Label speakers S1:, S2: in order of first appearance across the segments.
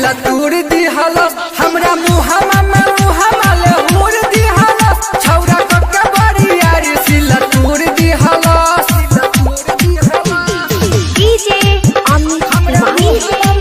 S1: सिला तूर दी हलस हमरा मुहामा में मुहामा ले हुर दी हलस छौरा कक्का बड़ी यारी सिला तूर दी हलस
S2: डीजे अमित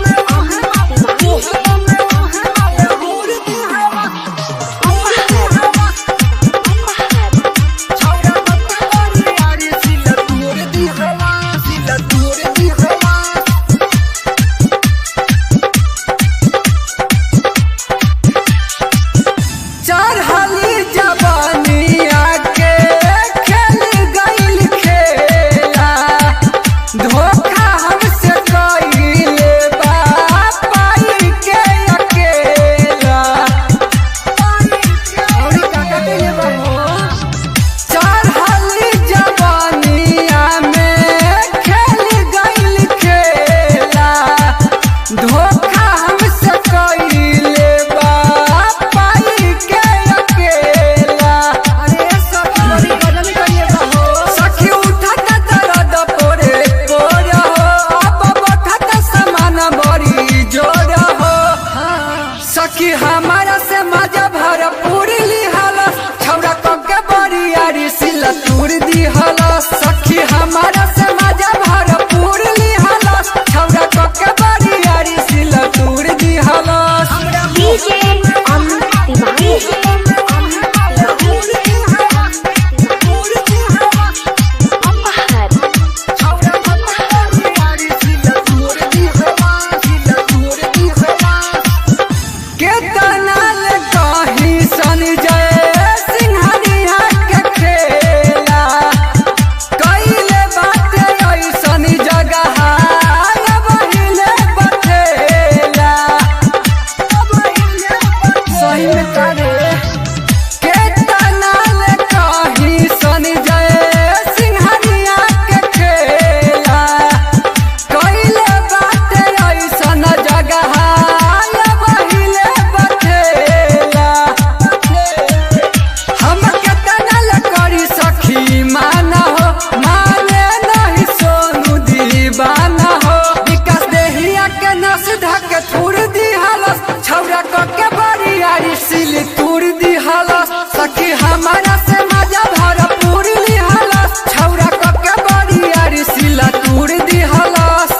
S2: सखी हमारा से मजा भरपूर ली हलस छौरा कक्का बड़ी यारी सिला तूर दी हलस सखी हमारा से मजा भरपूर ली हलस छौरा कक्का बड़ी यारी सिला तूर दी हलस डीजे अमित छौरा कक्का बड़ी यारी सिली तूर दी हलस सखी हमारा से मजा भरपूर ली हलस छौरा कक्का बड़ी यारी सिला तूर दी हलस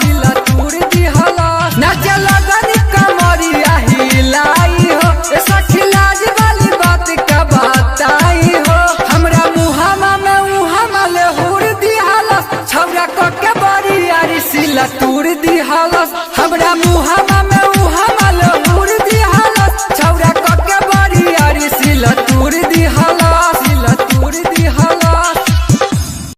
S2: नाचे लगन कमरिया हिलाई हो सखी लाज वाली बात का बताई हो हमरा मुहामा में मुहामा ले हुर दी हलस छौरा कक्का